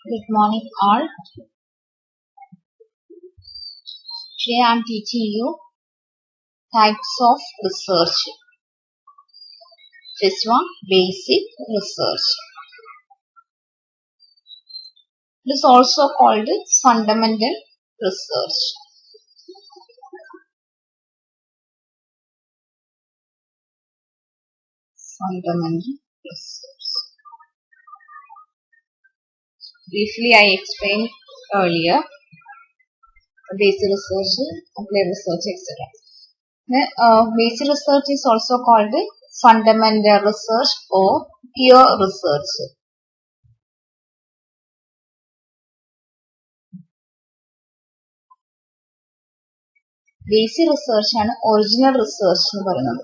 Good morning all. Today I am teaching you types of research. First one, basic research. It is also called fundamental research. Fundamental research. Briefly I explained earlier. Basic research, applied research, etc. Basic research is also called fundamental research or pure research. Basic research ആണ് original research എന്ന് പറയുന്നത്.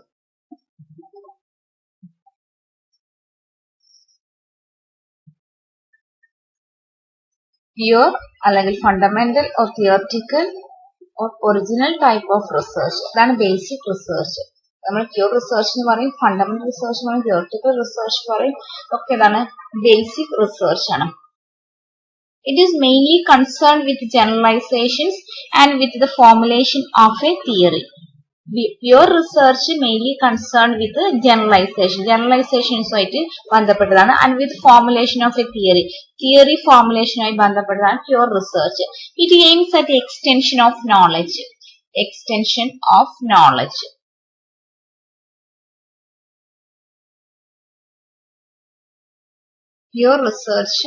Pure അല്ലെങ്കിൽ fundamental or theoretical or original type of research. അതാണ് basic research. നമ്മൾ pure research എന്ന് പറയും, fundamental research എന്ന് പറയും, theoretical research പറയും. ഒക്കെ ഇതാണ് basic research ആണ്. It is mainly concerned with generalizations and with the formulation of a theory. Pure research mainly concerned with generalization. Generalizations ആയിട്ട് ബന്ധപ്പെട്ടതാണ് and with formulation of a theory. Theory formulation ആയി ബന്ധപ്പെട്ടതാണ് pure research. It aims at extension of knowledge. Extension of knowledge. Pure research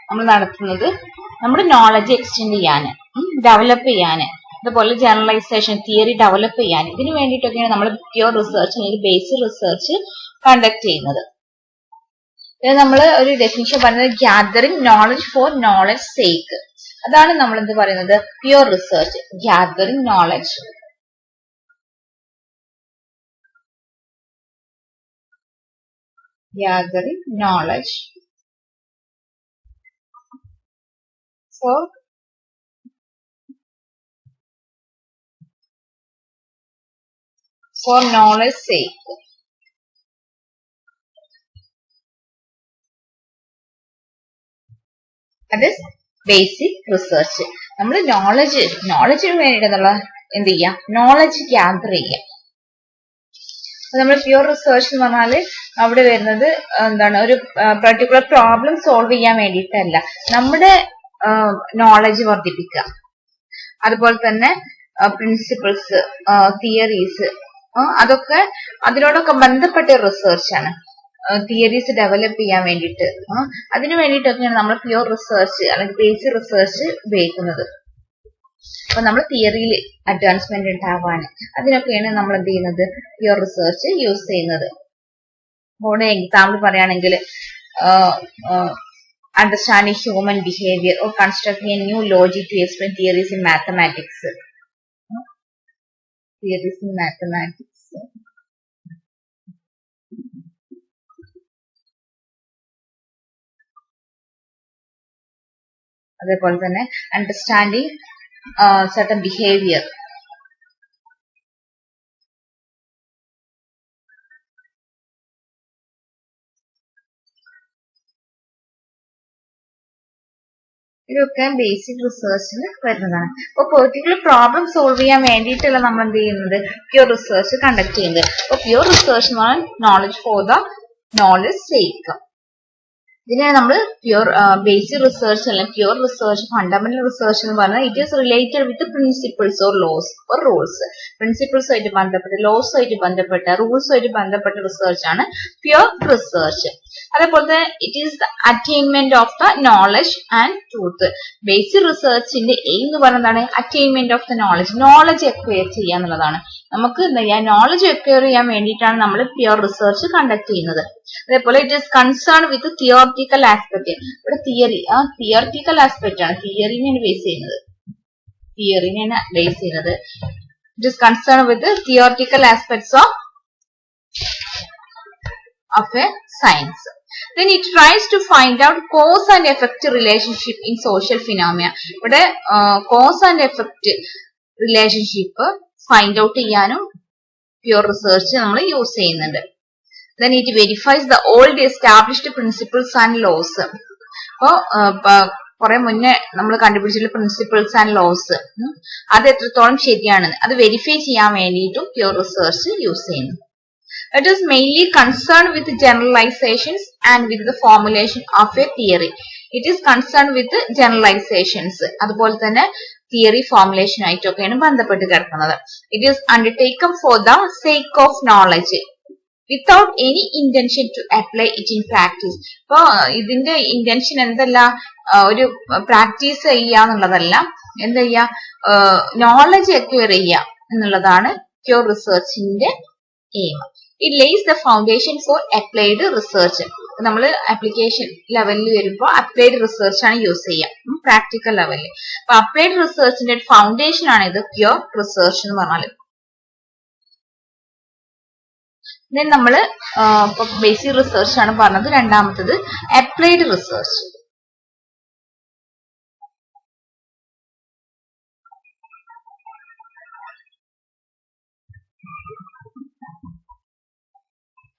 നമ്മൾ നടത്തുന്നത് നമ്മുടെ knowledge extend ചെയ്യാൻ, develop ചെയ്യാൻ, അതുപോലെ ജനറലൈസേഷൻ തിയറി ഡെവലപ്പ് ചെയ്യാൻ, ഇതിനു വേണ്ടിയിട്ടൊക്കെയാണ് നമ്മൾ പ്യൂർ റിസർച്ച് അല്ലെങ്കിൽ ബേസിക് റിസർച്ച് കണ്ടക്ട് ചെയ്യുന്നത്. ഇത് നമ്മൾ ഒരു ഡെഫിനിഷൻ പറയുന്നത് gathering knowledge four knowledge sake. അതാണ് നമ്മൾ എന്ത് പറയുന്നത് pure research. Gathering knowledge for knowledge sake. That is basic research. നമ്മൾ നോളജിന് വേണ്ടിയിട്ടുള്ള എന്ത് ചെയ്യാം, നോളജ് ഗ്യാദർ ചെയ്യാം. നമ്മൾ പ്യൂർ റിസർച്ച് എന്ന് പറഞ്ഞാല് അവിടെ വരുന്നത് എന്താണ്, ഒരു പർട്ടിക്കുലർ പ്രോബ്ലം സോൾവ് ചെയ്യാൻ വേണ്ടിയിട്ടല്ല, നമ്മുടെ നോളജ് വർദ്ധിപ്പിക്കുക. അതുപോലെ തന്നെ പ്രിൻസിപ്പിൾസ്, തിയറീസ്, അതൊക്കെ അതിനോടൊക്കെ ബന്ധപ്പെട്ട റിസർച്ചാണ്. തിയറീസ് ഡെവലപ്പ് ചെയ്യാൻ വേണ്ടിയിട്ട്, അതിനു വേണ്ടിയിട്ടൊക്കെയാണ് നമ്മൾ പ്യൂർ റിസർച്ച് അല്ലെങ്കിൽ ബേസിക് റിസർച്ച് ഉപയോഗിക്കുന്നത്. അപ്പൊ നമ്മൾ തിയറിയിൽ അഡ്വാൻസ്മെന്റ് ഉണ്ടാവാൻ അതിനൊക്കെയാണ് നമ്മൾ എന്ത് ചെയ്യുന്നത്, പ്യൂർ റിസർച്ച് യൂസ് ചെയ്യുന്നത്. ഇവിടെ എക്സാമ്പിൾ പറയുകയാണെങ്കിൽ understanding human behavior or constructing a new logic to explain theories in mathematics. Theories in mathematics. അതേപോലെ തന്നെ understanding certain behavior. ഇതൊക്കെ ബേസിക് റിസർച്ചിന് വരുന്നതാണ്. അപ്പോൾ പെർട്ടിക്കുലർ പ്രോബ്ലം സോൾവ് ചെയ്യാൻ വേണ്ടിയിട്ടല്ല നമ്മൾ എന്ത് ചെയ്യുന്നത്, പ്യൂർ റിസർച്ച് കണ്ടക്ട് ചെയ്യുന്നത്. അപ്പോൾ പ്യൂർ റിസർച്ച് എന്ന് പറഞ്ഞാൽ knowledge for the knowledge sake. ഇതിനെ നമ്മൾ പ്യൂർ ബേസിക് റിസർച്ച് അല്ലെങ്കിൽ പ്യൂർ റിസർച്ച്, ഫണ്ടമെന്റൽ റിസർച്ച് എന്ന് പറഞ്ഞാൽ it is related with principles or laws or rules. Principles ആയിട്ട് ബന്ധപ്പെട്ട്, ലോസ് ആയിട്ട് ബന്ധപ്പെട്ട, റൂൾസ് ആയിട്ട് ബന്ധപ്പെട്ട റിസർച്ച് ആണ് പ്യൂർ റിസർച്ച്. അതേപോലെ തന്നെ it is the attainment of the knowledge and truth. Basic റിസർച്ചിന്റെ എയിം എന്ന് പറയുന്നതാണ് attainment of the knowledge. Knowledge acquire ചെയ്യുക എന്നുള്ളതാണ്. നമുക്ക് എന്താ ചെയ്യാം, നോളജ് അക്വയർ ചെയ്യാൻ വേണ്ടിയിട്ടാണ് നമ്മൾ പ്യൂർ റിസർച്ച് കണ്ടക്ട് ചെയ്യുന്നത്. അതേപോലെ it is concern with theoretical aspect. ഇവിടെ തിയറി, തിയോറിറ്റിക്കൽ ആസ്പെക്ട് ആണ്, തിയറിനെയാണ് ബേസ് ചെയ്യുന്നത്. It is concern with theoretical aspects of a science. Then it tries to find out cause and effect relationship in social phenomena. ഇവിടെ cause and effect relationship find out ചെയ്യാനും pure research നമ്മൾ use ചെയ്യുന്നുണ്ട്. then it verifies the old established principles and laws. കുറെ മുന്നേ നമ്മൾ കണ്ടുപിടിച്ചിട്ടുള്ള principles and loss അത് എത്രത്തോളം ശരിയാണെന്ന് അത് വെരിഫൈ ചെയ്യാൻ വേണ്ടിയിട്ടും പ്യൂർ റിസർച്ച് യൂസ് ചെയ്യുന്നു. It is mainly concerned with generalizations and with the formulation of a theory. It is concerned with generalizations. അതുപോലെ തന്നെ തിയറി ഫോർമുലേഷൻ ആയിട്ടൊക്കെയാണ് ബന്ധപ്പെട്ട് കിടക്കുന്നത്. It is undertaken for the sake of knowledge without any intention to apply it in practice. ഇപ്പൊ ഇതിന്റെ intention എന്തല്ല, ഒരു practice ചെയ്യാന്നുള്ളതല്ല, എന്താ ചെയ്യാ, നോളജ് അക്വയർ ചെയ്യുക എന്നുള്ളതാണ് പ്യൂർ റിസർച്ചിന്റെ aim. It lays the foundation for applied research. നമ്മൾ ആപ്ലിക്കേഷൻ ലെവലിൽ വരുമ്പോൾ അപ്ലൈഡ് റിസർച്ച് ആണ് യൂസ് ചെയ്യുക പ്രാക്ടിക്കൽ ലെവലിൽ. അപ്പൊ അപ്ലൈഡ് റിസർച്ചിന്റെ ഫൗണ്ടേഷൻ ആണ് ഇത് പ്യൂർ റിസർച്ച് എന്ന് പറഞ്ഞാൽ. ദെൻ നമ്മള് ബേസിക് റിസർച്ച് ആണ് പറഞ്ഞത്. രണ്ടാമത്തത് അപ്ലൈഡ് റിസർച്ച്.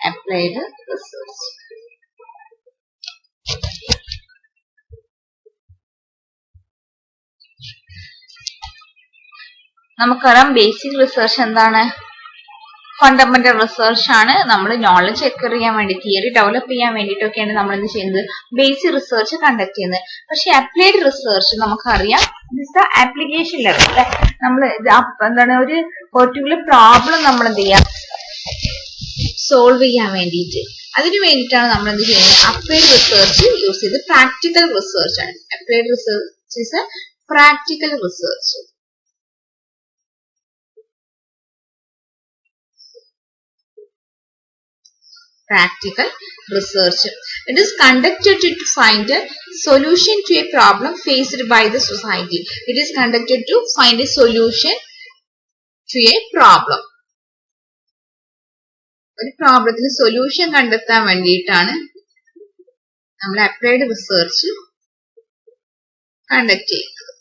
Applied research. നമുക്കറിയാം ബേസിക് റിസർച്ച് എന്താണ്, ഫണ്ടമെന്റൽ റിസർച്ച് ആണ്. നമ്മൾ നോളജ് അക്വയർ ചെയ്യാൻ വേണ്ടി, തിയറി ഡെവലപ്പ് ചെയ്യാൻ വേണ്ടിയിട്ടൊക്കെയാണ് നമ്മൾ എന്ത് ചെയ്യുന്നത്, ബേസിക് റിസർച്ച് കണ്ടക്ട് ചെയ്യുന്നത്. പക്ഷെ അപ്ലൈഡ് റിസർച്ച് നമുക്കറിയാം ആപ്ലിക്കേഷൻ ലെവൽ. നമ്മൾ എന്താണ്, ഒരു പെർട്ടിക്കുലർ പ്രോബ്ലം നമ്മൾ എന്ത് ചെയ്യാം, സോൾവ് ചെയ്യാൻ വേണ്ടിയിട്ട്, അതിനു വേണ്ടിയിട്ടാണ് നമ്മൾ എന്ത് ചെയ്യുന്നത്, അപ്ലൈഡ് റിസർച്ച് യൂസ് ചെയ്ത് പ്രാക്ടിക്കൽ റിസർച്ച് ആണ്. Applied research is A practical research. Practical research. It is conducted to find a solution to a problem faced by the society. It is conducted to find a solution to a problem. ഒരു പ്രോബ്ലത്തിന് solution കണ്ടെത്താൻ വേണ്ടിയിട്ടാണ് നമ്മൾ applied research conduct ചെയ്യുന്നത്.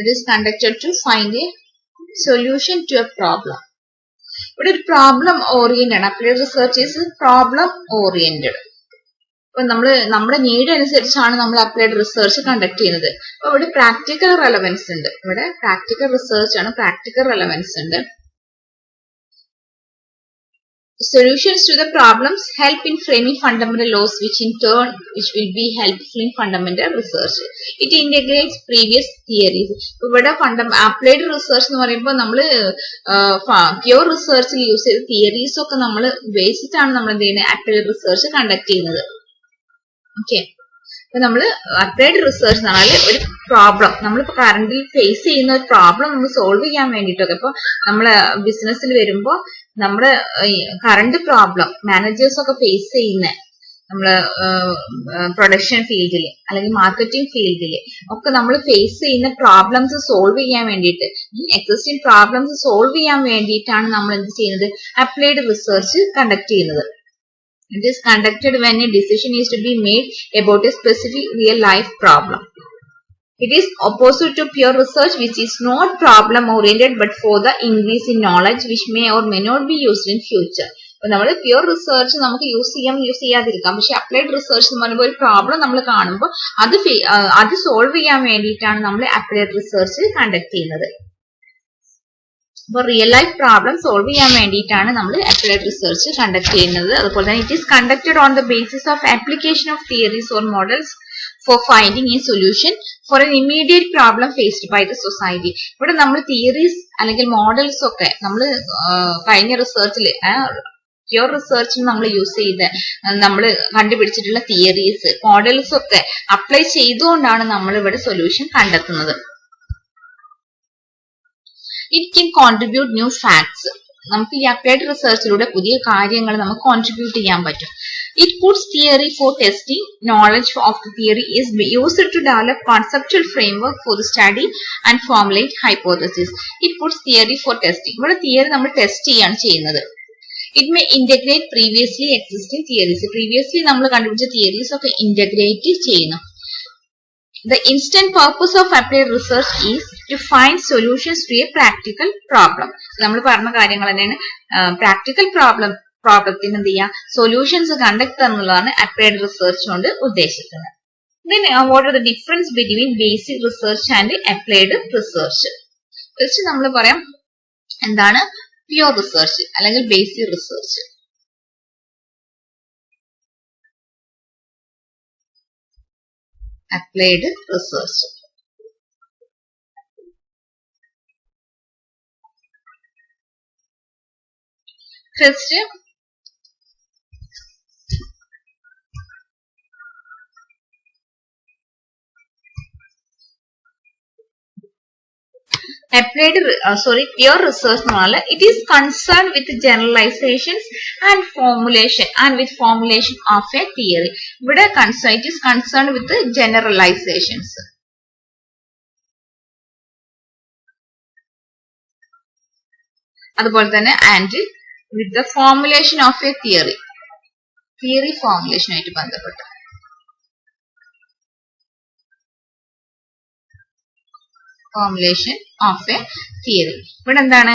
It is conducted to find a solution to a problem. ഇവിടെ ഒരു problem oriented ആണ്. Applied research is problem oriented. അപ്പൊ നമ്മുടെ നീഡ് അനുസരിച്ചാണ് നമ്മൾ അപ്ലൈഡ് റിസർച്ച് കണ്ടക്ട് ചെയ്യുന്നത്. അപ്പൊ ഇവിടെ പ്രാക്ടിക്കൽ റെലവൻസ് ഉണ്ട്. ഇവിടെ പ്രാക്ടിക്കൽ റിസർച്ച് ആണ്, പ്രാക്ടിക്കൽ റെലവൻസ് ഉണ്ട്. Solutions to the problems help in framing fundamental laws, which will be helpful in fundamental research. It integrates previous theories. ഇവിടെ അപ്ലൈഡ് റിസർച്ച് എന്ന് പറയുമ്പോൾ നമ്മള് പ്യൂർ റിസർച്ചിൽ യൂസ് ചെയ്ത തിയറീസ് ഒക്കെ നമ്മൾ ബേസിട്ടാണ് നമ്മൾ എന്ത് ചെയ്യുന്നത്, അപ്ലൈഡ് റിസർച്ച് കണ്ടക്ട് ചെയ്യുന്നത്. ഓക്കെ, അപ്പൊ നമ്മള് അപ്ലൈഡ് റിസർച്ച് എന്ന് പറഞ്ഞാൽ ഒരു പ്രോബ്ലം, നമ്മളിപ്പോ കറന്റിൽ ഫേസ് ചെയ്യുന്ന ഒരു പ്രോബ്ലം നമ്മൾ സോൾവ് ചെയ്യാൻ വേണ്ടിയിട്ടൊക്കെ, ഇപ്പൊ നമ്മള് ബിസിനസ്സിൽ വരുമ്പോ നമ്മുടെ കറണ്ട് പ്രോബ്ലം മാനേജേഴ്സ് ഒക്കെ ഫേസ് ചെയ്യുന്ന, നമ്മള് പ്രൊഡക്ഷൻ ഫീൽഡിൽ അല്ലെങ്കിൽ മാർക്കറ്റിംഗ് ഫീൽഡിൽ ഒക്കെ നമ്മൾ ഫേസ് ചെയ്യുന്ന പ്രോബ്ലംസ് സോൾവ് ചെയ്യാൻ വേണ്ടിയിട്ട്, എക്സിസ്റ്റിംഗ് പ്രോബ്ലംസ് സോൾവ് ചെയ്യാൻ വേണ്ടിയിട്ടാണ് നമ്മൾ എന്ത് ചെയ്യുന്നത്, അപ്ലൈഡ് റിസർച്ച് കണ്ടക്ട് ചെയ്യുന്നത്. It is conducted when a decision is to be made about a specific real life problem. It is opposite to pure research, which is not problem oriented but for the increase in knowledge which may or may not be used in future. അപ്പൊ നമ്മൾ pure research നമുക്ക് use ചെയ്യാതിരിക്കാം. പക്ഷെ applied research എന്ന് പറയുമ്പോൾ ഒരു problem നമ്മൾ കാണുമ്പോൾ അത് സോൾവ് ചെയ്യാൻ വേണ്ടിയിട്ടാണ് നമ്മൾ അപ്ലൈഡ് റിസർച്ച് കണ്ടക്ട് ചെയ്യുന്നത്. അപ്പോൾ റിയൽ ലൈഫ് പ്രോബ്ലം സോൾവ് ചെയ്യാൻ വേണ്ടിയിട്ടാണ് നമ്മൾ അപ്ലൈഡ് റിസർച്ച് കണ്ടക്ട് ചെയ്യുന്നത്. അതുപോലെ തന്നെ it is conducted on the basis of application of theories or models for finding a solution for an immediate problem faced by the society. ഇവിടെ നമ്മൾ theories അല്ലെങ്കിൽ models ഒക്കെ നമ്മൾ കഴിഞ്ഞ റിസർച്ചിൽ പ്യൂർ റിസർച്ചിന് നമ്മൾ യൂസ് ചെയ്ത് നമ്മൾ കണ്ടുപിടിച്ചിട്ടുള്ള തിയറീസ് മോഡൽസ് ഒക്കെ അപ്ലൈ ചെയ്തുകൊണ്ടാണ് നമ്മൾ ഇവിടെ സൊല്യൂഷൻ കണ്ടെത്തുന്നത്. It can contribute new facts. നമുക്ക് ഈ അപ്ലൈഡ് റിസർച്ചിലൂടെ പുതിയ കാര്യങ്ങൾ നമുക്ക് കോൺട്രിബ്യൂട്ട് ചെയ്യാൻ പറ്റും. It puts theory for testing. Knowledge of the theory is used to develop conceptual framework for the study and formulate hypothesis. It puts theory for testing. ഇവിടെ theory നമ്മൾ test ചെയ്യാണ് ചെയ്യുന്നത്. It may integrate previously existing theories. Previously നമ്മൾ കണ്ടുപിടിച്ച theories ഒക്കെ integrate ചെയ്യുന്നു. The instant purpose of applied research is to find solutions to a practical problem. നമ്മൾ പറഞ്ഞ കാര്യങ്ങൾ തന്നെയാണ്. പ്രാക്ടിക്കൽ പ്രോബ്ലം പ്രോബ്ലത്തിന് എന്ത് ചെയ്യുക, സൊല്യൂഷൻസ് കണ്ടെത്തുക എന്നുള്ളതാണ് അപ്ലൈഡ് റിസർച്ച് കൊണ്ട് ഉദ്ദേശിക്കുന്നത്. Then what are the difference between basic research and applied research? First നമ്മൾ പറയാം എന്താണ് പ്യൂർ റിസർച്ച് അല്ലെങ്കിൽ basic research. Applied research. First pure research knowledge, it is concerned with generalizations and with formulation of a theory. ഇവിടെ it is concerned with the generalizations. അതുപോലെ തന്നെ and with the formulation of a theory formulation ആയിട്ട് ബന്ധപ്പെട്ട formulation of a theory. ഇവിടെ എന്താണ്,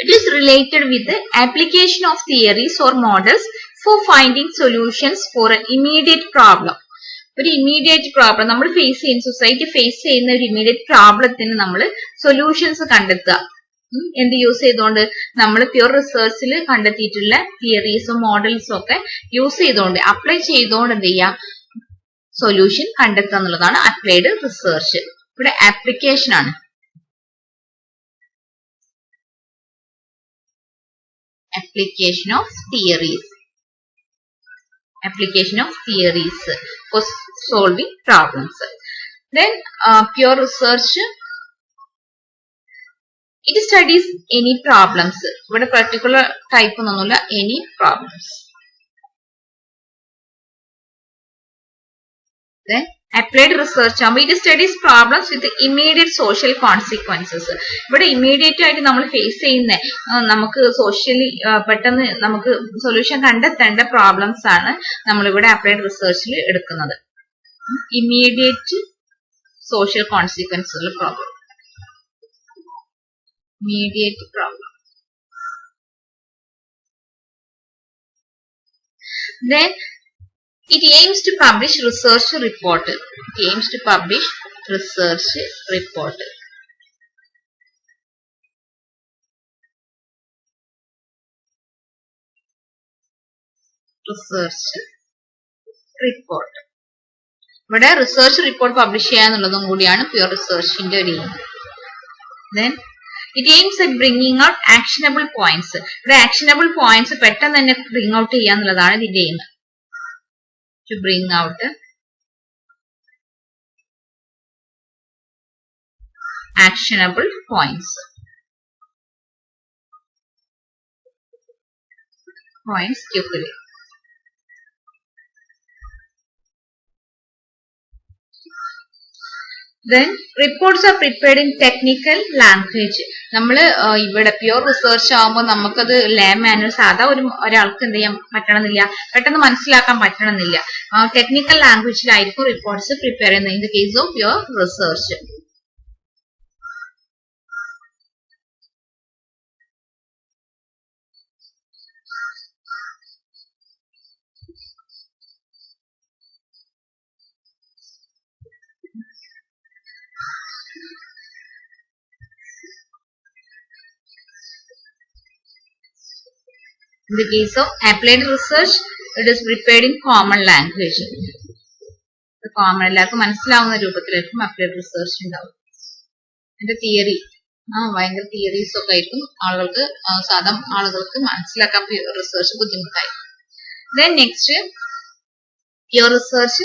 it is related with the application of theories or models for finding solutions for an immediate problem. ഒരു immediate problem നമ്മൾ face ചെയ്യുന്ന society face ചെയ്യുന്ന ഒരു immediate പ്രോബ്ലത്തിന് നമ്മൾ സൊല്യൂഷൻസ് കണ്ടെത്തുക. എന്ത് യൂസ് ചെയ്തുകൊണ്ട്, നമ്മൾ പ്യൂർ റിസർച്ചിൽ കണ്ടെത്തിയിട്ടുള്ള തിയറീസും മോഡൽസും ഒക്കെ യൂസ് ചെയ്തുകൊണ്ട് അപ്ലൈ ചെയ്തുകൊണ്ട് എന്ത് ചെയ്യുക, സൊല്യൂഷൻ കണ്ടെത്തുക എന്നുള്ളതാണ് അപ്ലൈഡ് റിസർച്ച്. ഇവിടെ ആപ്ലിക്കേഷൻ ആണ്. application of theories for solving problems. Then pure research, it studies any problems. ഇവിടെ particular type ഒന്നുമില്ല, any problems. Then applied research ആകുമ്പോൾ it studies problems with immediate social consequences. ഇവിടെ immediate ആയിട്ട് നമ്മൾ face ചെയ്യുന്ന നമുക്ക് സോഷ്യലി പെട്ടെന്ന് നമുക്ക് സൊല്യൂഷൻ കണ്ടെത്തേണ്ട പ്രോബ്ലംസ് ആണ് നമ്മളിവിടെ അപ്ലൈഡ് റിസർച്ചിൽ എടുക്കുന്നത്. ഇമ്മീഡിയറ്റ് സോഷ്യൽ കോൺസിക്വൻസ് ഉള്ള problem. immediate problem. Then it aims to publish research report. ഇവിടെ റിസർച്ച് റിപ്പോർട്ട് പബ്ലിഷ് ചെയ്യാന്നുള്ളതും കൂടിയാണ് പ്യൂർ റിസർച്ചിന്റെ ഒരു aim. Then it aims at bringing out actionable points. ഇവിടെ actionable points പെട്ടെന്ന് തന്നെ bring out ചെയ്യാന്നുള്ളതാണ് ഇതിന്റെ aim. To bring out actionable points quickly. Then reports are prepared in technical language. നമ്മള് ഇവിടെ pure research ആകുമ്പോൾ നമുക്കത് ലേ മാനുവൽ സാധാ ഒരാൾക്ക് എന്ത് ചെയ്യാൻ പറ്റണമെന്നില്ല, പെട്ടെന്ന് മനസ്സിലാക്കാൻ പറ്റണമെന്നില്ല. ടെക്നിക്കൽ ലാംഗ്വേജിലായിരിക്കും റിപ്പോർട്ട്സ് പ്രിപ്പയർ ചെയ്യുന്നത്. In the case of pure research. In the case of applied research, it is prepared in common language. Common എല്ലാവർക്കും മനസ്സിലാവുന്ന രൂപത്തിലായിരിക്കും അപ്ലൈഡ് റിസർച്ച് ഉണ്ടാവും. അതിന്റെ തിയറി ഭയങ്കര തിയറീസ് ഒക്കെ ആയിരിക്കും ആളുകൾക്ക് സാധാ ആളുകൾക്ക് മനസ്സിലാക്കാൻ റിസർച്ച് ബുദ്ധിമുട്ടായിരിക്കും. Then next, pure research,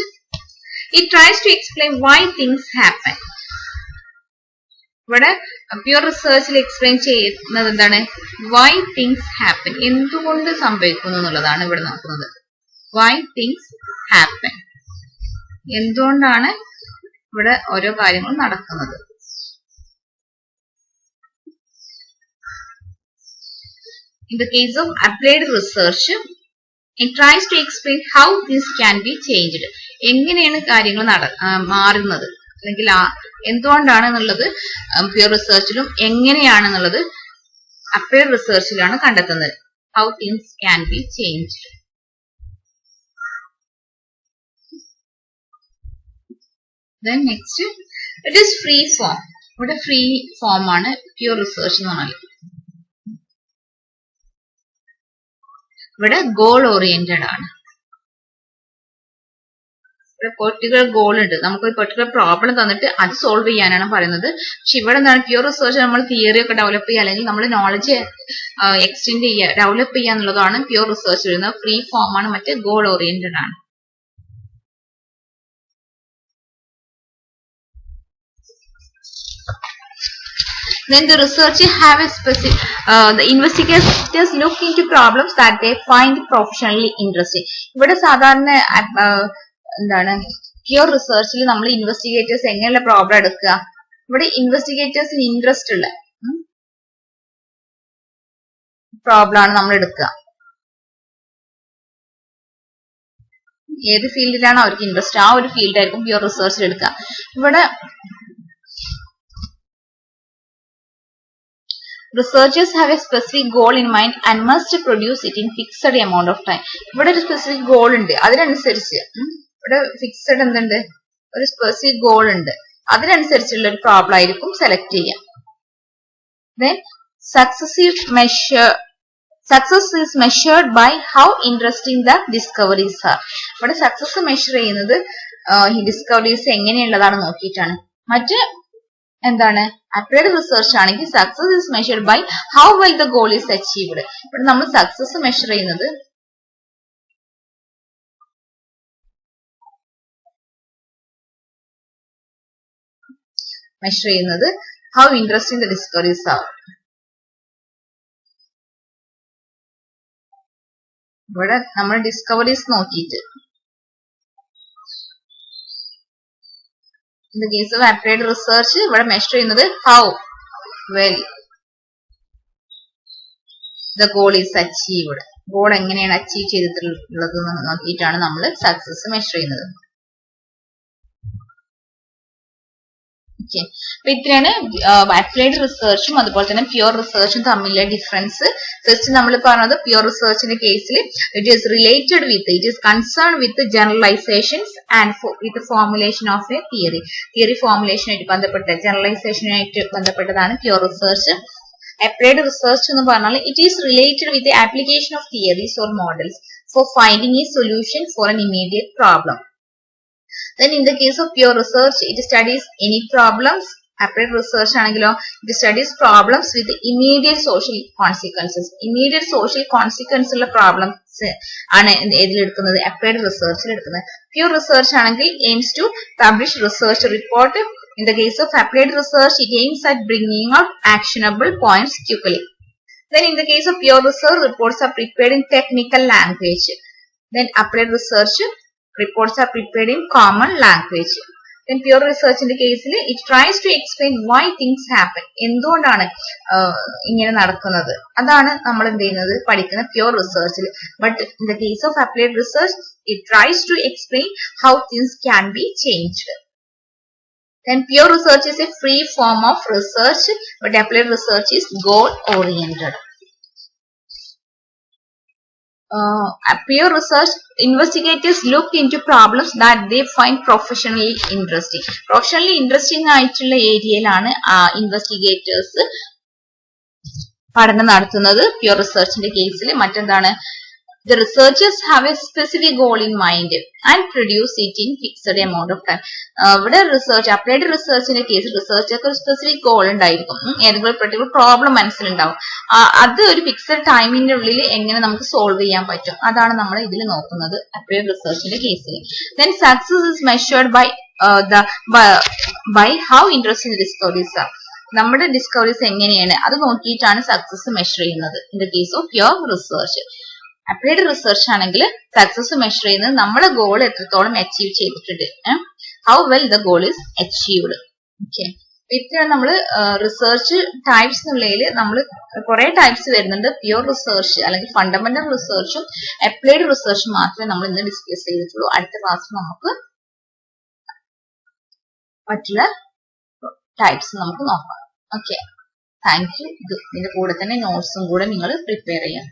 it tries to explain why things happen. ഇവിടെ പ്യൂർ റിസർച്ചിൽ എക്സ്പ്ലെയിൻ ചെയ്യുന്നത് എന്താണ്, വൈ തിങ്സ് ഹാപ്പൻ, എന്തുകൊണ്ട് സംഭവിക്കുന്നു എന്നുള്ളതാണ് ഇവിടെ നോക്കുന്നത്. വൈ തിങ്സ് ഹാപ്പൻ, എന്തുകൊണ്ടാണ് ഇവിടെ ഓരോ കാര്യങ്ങളും നടക്കുന്നത്. In the case of applied research, it tries to explain how this can be changed. എങ്ങനെയാണ് കാര്യങ്ങൾ മാറുന്നത്, അല്ലെങ്കിൽ എന്തുകൊണ്ടാണെന്നുള്ളത് പ്യൂർ റിസർച്ചിലും എങ്ങനെയാണെന്നുള്ളത് അപ്ലൈഡ് റിസർച്ചിലാണ് കണ്ടെത്തുന്നത്. how things can be changed. Then next, it is free form. ഇവിടെ ഫ്രീ ഫോം ആണ് പ്യൂർ റിസർച്ച് എന്ന് പറഞ്ഞാൽ. ഇവിടെ ഗോൾ ഓറിയന്റഡ് ആണ്. ഇവിടെ പെർട്ടിക്കുലർ ഗോൾ ഉണ്ട്. നമുക്ക് ഒരു പെർട്ടിക്കുലർ പ്രോബ്ലം തന്നിട്ട് അത് സോൾവ് ചെയ്യാനാണ് പറയുന്നത്. പക്ഷെ ഇവിടെ എന്താണ് പ്യൂർ റിസർച്ച്, നമ്മൾ തിയറി ഒക്കെ ഡെവലപ്പ് ചെയ്യുക അല്ലെങ്കിൽ നമ്മൾ നോളജ് എക്സ്റ്റെൻഡ് ചെയ്യുക, ഡെവലപ്പ് ചെയ്യുക എന്നുള്ളതാണ് പ്യൂർ റിസർച്ച് വരുന്നത്. ഫ്രീ ഫോം ആണ്, മറ്റേ ഗോൾ ഓറിയന്റഡ് ആണ്. Then the researchers have a specific, the investigators look into problems that they find professionally interesting. ഇവിടെ സാധാരണ എന്താണ് പ്യൂർ റിസർച്ചിൽ നമ്മൾ ഇൻവെസ്റ്റിഗേറ്റേഴ്സ് എങ്ങനെയുള്ള പ്രോബ്ലം എടുക്കുക, ഇവിടെ ഇൻവെസ്റ്റിഗേറ്റേഴ്സിന് ഇൻട്രസ്റ്റ് ഉള്ള പ്രോബ്ലം ആണ് നമ്മൾ എടുക്കുക. ഏത് ഫീൽഡിലാണ് അവർക്ക് ഇൻട്രസ്റ്റ് ആ ഒരു ഫീൽഡ് ആയിരിക്കും പ്യൂർ റിസർച്ചിൽ എടുക്കുക. ഇവിടെ researchers have a specific goal in mind and must produce it in fixed amount of time. ഇവിടെ ഒരു സ്പെസിഫിക് ഗോൾ ഉണ്ട്, അതിനനുസരിച്ച് ഇവിടെ ഫിക്സഡ് എന്തുണ്ട്, ഒരു സ്പെസിഫിക് ഗോൾ ഉണ്ട്, അതിനനുസരിച്ചുള്ള ഒരു പ്രോബ്ലം ആയിരിക്കും സെലക്ട് ചെയ്യാം. Then success is measured by how interesting the discoveries are. ഇവിടെ സക്സസ് മെഷർ ചെയ്യുന്നത് ഈ ഡിസ്കവറീസ് എങ്ങനെയുള്ളതാണ് നോക്കിയിട്ടാണ്. മറ്റ് എന്താണ് അപ്ലൈഡ് റിസർച്ച് ആണെങ്കിൽ success is measured by how well the goal is achieved. ഇവിടെ നമ്മൾ സക്സസ് മെഷർ ചെയ്യുന്നത് how interesting the discoveries are. ഇവിടെ നമ്മൾ ഡിസ്കവറീസ് നോക്കിയിട്ട് in the case of applied research ഇവിടെ മെഷർ ചെയ്യുന്നത് how well the goal is achieved. Goal എങ്ങനെയാണ് achieve ചെയ്തിട്ടുള്ളത് നോക്കിയിട്ടാണ് നമ്മൾ സക്സസ് മെഷർ ചെയ്യുന്നത്. ഓക്കെ, അപ്പൊ ഇത്രയാണ് അപ്ലൈഡ് റിസർച്ചും അതുപോലെ തന്നെ പ്യൂർ റിസർച്ചും തമ്മിലുള്ള ഡിഫറൻസ്. ഫസ്റ്റ് നമ്മൾ പറഞ്ഞത് പ്യൂർ റിസർച്ചിന്റെ കേസിൽ it is related with, it is concern with generalisations and with formulation of a theory ഫോർമുലേഷനായിട്ട് ബന്ധപ്പെട്ട ജനറലൈസേഷനായിട്ട് ബന്ധപ്പെട്ടതാണ് പ്യൂർ റിസർച്ച്. അപ്ലൈഡ് റിസർച്ച് എന്ന് പറഞ്ഞാൽ it is related with application of theories or models for finding a solution for an immediate problem. Then in the case of pure research, it studies any problems. Applied research ആണെങ്കിലോ it studies problems with immediate social consequences. Immediate social consequence ഉള്ള problems ആണ് ഇതിലെടുക്കുന്നത്, applied റിസർച്ചിൽ എടുക്കുന്നത്. Pure research ആണെങ്കിൽ aims to publish research report. In the case of applied research, it aims at bringing out actionable points quickly. Then in the case of pure research, reports are prepared in technical language. Then applied research reports are prepared in common language. Then pure research in the case, it tries to explain why things happen. എന്തുകൊണ്ടാണ് ഇങ്ങനെ നടക്കുന്നത്, അതാണ് നമ്മൾ എന്ത് ചെയ്യുന്നത് പഠിക്കുന്ന pure റിസർച്ചിൽ. But in the case of applied research it tries to explain how things can be changed. Then pure research is a free form of research, but applied research is goal oriented. Pure research, investigators look into problems that they find professionally interesting. Professionally interesting ആയിട്ടുള്ള ഏരിയയിലാണ് investigators പഠനം നടത്തുന്നത് pure റിസർച്ചിന്റെ കേസിൽ. മറ്റെന്താണ്, the researchers have a specific goal in mind and produce it in fixed amount of time. ഇവിടെ research applied റിസർച്ചിന്റെ കേസിൽ റിസർച്ചർക്ക് ഒരു സ്പെസിഫിക് ഗോൾ ഉണ്ടായിരിക്കും, ഏതെങ്കിലും പെർട്ടിക്കുലർ പ്രോബ്ലം മനസ്സിലുണ്ടാവും, അത് ഒരു ഫിക്സഡ് ടൈമിന്റെ ഉള്ളിൽ എങ്ങനെ നമുക്ക് സോൾവ് ചെയ്യാൻ പറ്റും, അതാണ് നമ്മൾ ഇതിൽ നോക്കുന്നത് അപ്ലൈഡ് റിസർച്ചിന്റെ കേസിൽ. Then success is measured by how interesting discoveries are. നമ്മുടെ ഡിസ്കവറീസ് എങ്ങനെയാണ് അത് നോക്കിയിട്ടാണ് സക്സസ് മെഷർ ചെയ്യുന്നത് in the case of pure research. Applied research ആണെങ്കിൽ സക്സസ് മെഷർ ചെയ്യുന്നത് നമ്മുടെ ഗോൾ എത്രത്തോളം അച്ചീവ് ചെയ്തിട്ടുണ്ട്, how well the goal is achieved. Okay, ഇത്രയാണ് നമ്മൾ റിസർച്ച് ടൈപ്സ് എന്നുള്ളതിൽ നമ്മൾ കുറെ ടൈപ്സ് വരുന്നുണ്ട്. പ്യൂർ റിസർച്ച് അല്ലെങ്കിൽ ഫണ്ടമെന്റൽ റിസർച്ചും അപ്ലൈഡ് റിസർച്ചും മാത്രമേ നമ്മൾ ഇന്ന് ഡിസ്കസ് ചെയ്തിട്ടുള്ളൂ. അടുത്ത ക്ലാസ്സിൽ നമുക്ക് മറ്റുള്ള ടൈപ്സ് നമുക്ക് നോക്കാം. Okay, thank you. ഇതിന്റെ കൂടെ തന്നെ നോട്ട്സും കൂടെ നിങ്ങൾ പ്രിപ്പയർ ചെയ്യാം.